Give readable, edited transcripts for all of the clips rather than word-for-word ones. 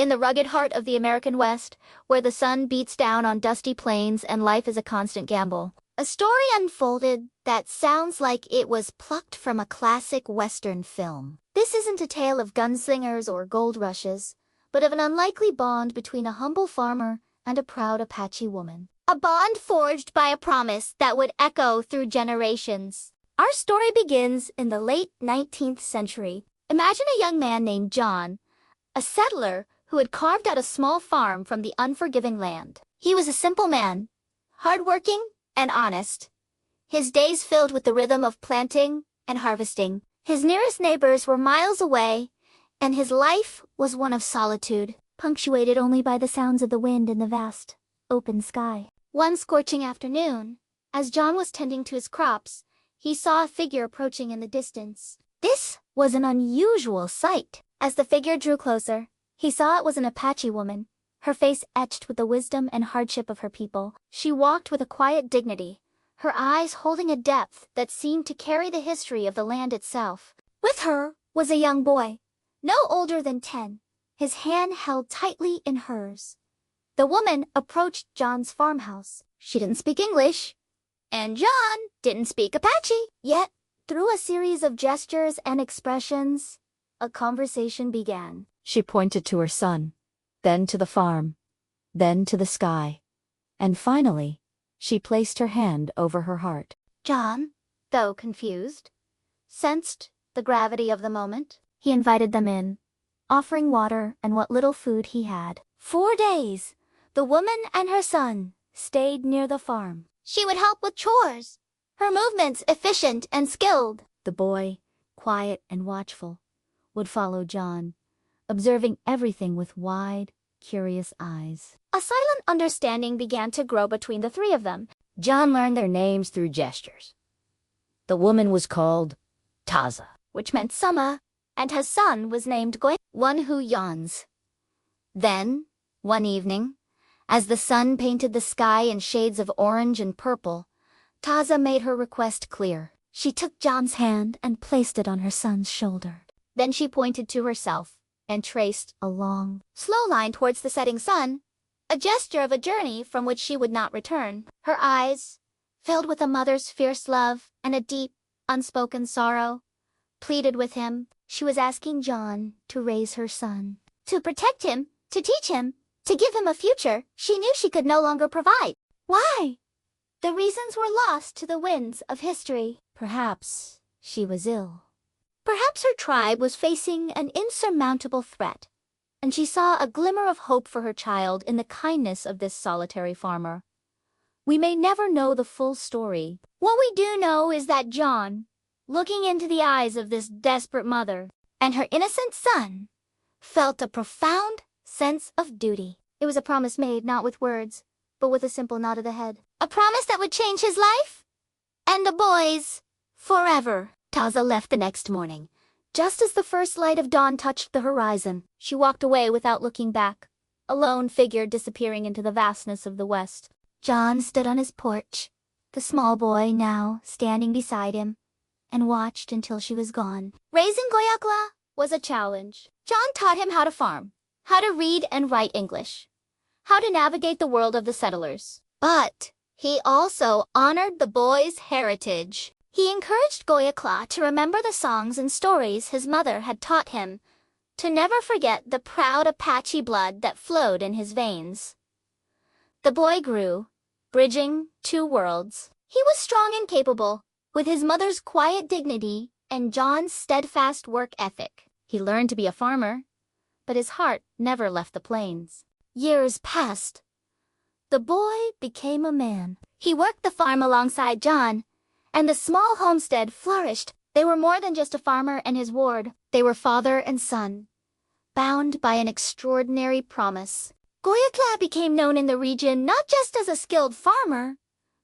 in the rugged heart of the American West, where the sun beats down on dusty plains and life is a constant gamble. A story unfolded that sounds like it was plucked from a classic Western film. This isn't a tale of gunslingers or gold rushes, but of an unlikely bond between a humble farmer and a proud Apache woman. A bond forged by a promise that would echo through generations. Our story begins in the late 19th century. Imagine a young man named John, a settler who had carved out a small farm from the unforgiving land. He was a simple man, hardworking and honest, his days filled with the rhythm of planting and harvesting. His nearest neighbors were miles away, and his life was one of solitude, punctuated only by the sounds of the wind in the vast, open sky. One scorching afternoon, as John was tending to his crops, he saw a figure approaching in the distance. This was an unusual sight. As the figure drew closer, he saw it was an Apache woman, her face etched with the wisdom and hardship of her people. She walked with a quiet dignity, her eyes holding a depth that seemed to carry the history of the land itself. With her was a young boy, no older than 10, his hand held tightly in hers. The woman approached John's farmhouse. She didn't speak English, and John didn't speak Apache. Yet, through a series of gestures and expressions, a conversation began. She pointed to her son, then to the farm, then to the sky, and finally, she placed her hand over her heart. John, though confused, sensed the gravity of the moment. He invited them in, offering water and what little food he had. 4 days, the woman and her son stayed near the farm. She would help with chores, her movements efficient and skilled. The boy, quiet and watchful, would follow John, observing everything with wide, curious eyes. A silent understanding began to grow between the three of them. John learned their names through gestures. The woman was called Taza, which meant summer, and his son was named Goyahkla, one who yawns. Then, one evening, as the sun painted the sky in shades of orange and purple, Taza made her request clear. She took John's hand and placed it on her son's shoulder. Then she pointed to herself and traced a long, slow line towards the setting sun, a gesture of a journey from which she would not return. Her eyes, filled with a mother's fierce love and a deep, unspoken sorrow, pleaded with him. She was asking John to raise her son, to protect him, to teach him, to give him a future she knew she could no longer provide. Why? The reasons were lost to the winds of history. Perhaps she was ill. Perhaps her tribe was facing an insurmountable threat, and she saw a glimmer of hope for her child in the kindness of this solitary farmer. We may never know the full story. What we do know is that John, looking into the eyes of this desperate mother and her innocent son, felt a profound sense of duty. It was a promise made not with words, but with a simple nod of the head. A promise that would change his life and the boy's forever. Taza left the next morning, just as the first light of dawn touched the horizon. She walked away without looking back, a lone figure disappearing into the vastness of the west. John stood on his porch, the small boy now standing beside him, and watched until she was gone. Raising Goyahkla was a challenge. John taught him how to farm, how to read and write English, how to navigate the world of the settlers. But he also honored the boy's heritage. He encouraged Goyahkla to remember the songs and stories his mother had taught him, to never forget the proud Apache blood that flowed in his veins. The boy grew, bridging 2 worlds. He was strong and capable, with his mother's quiet dignity and John's steadfast work ethic. He learned to be a farmer, but his heart never left the plains. Years passed. The boy became a man. He worked the farm alongside John, and the small homestead flourished. They were more than just a farmer and his ward. They were father and son, bound by an extraordinary promise. Goyahkla became known in the region not just as a skilled farmer,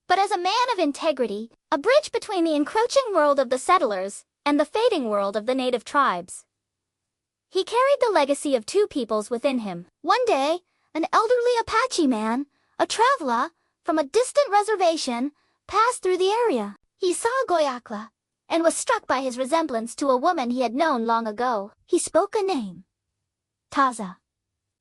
but as a man of integrity, a bridge between the encroaching world of the settlers and the fading world of the native tribes. He carried the legacy of 2 peoples within him. One day, an elderly Apache man, a traveler from a distant reservation, passed through the area. He saw Goyahkla and was struck by his resemblance to a woman he had known long ago. He spoke a name, Taza,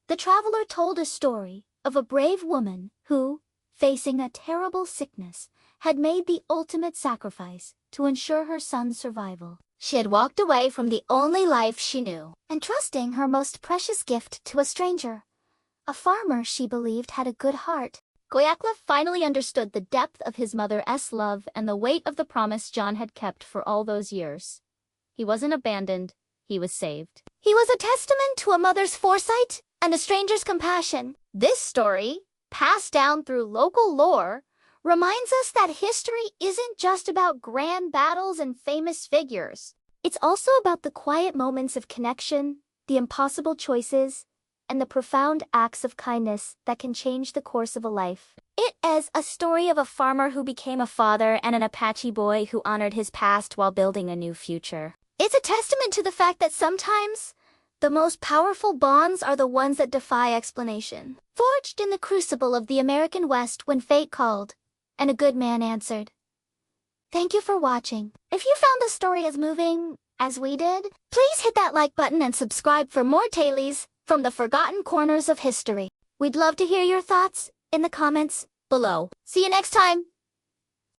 The traveler told a story of a brave woman who, facing a terrible sickness, had made the ultimate sacrifice to ensure her son's survival. She had walked away from the only life she knew, entrusting her most precious gift to a stranger, a farmer she believed had a good heart. Goyahkla finally understood the depth of his mother's love and the weight of the promise John had kept for all those years. He wasn't abandoned, he was saved. He was a testament to a mother's foresight and a stranger's compassion. This story, passed down through local lore, reminds us that history isn't just about grand battles and famous figures. It's also about the quiet moments of connection, the impossible choices, and the profound acts of kindness that can change the course of a life. It is a story of a farmer who became a father and an Apache boy who honored his past while building a new future. It's a testament to the fact that sometimes the most powerful bonds are the ones that defy explanation. Forged in the crucible of the American West when fate called, and a good man answered. Thank you for watching. If you found the story as moving as we did, please hit that like button and subscribe for more tales from the forgotten corners of history. We'd love to hear your thoughts in the comments below. See you next time!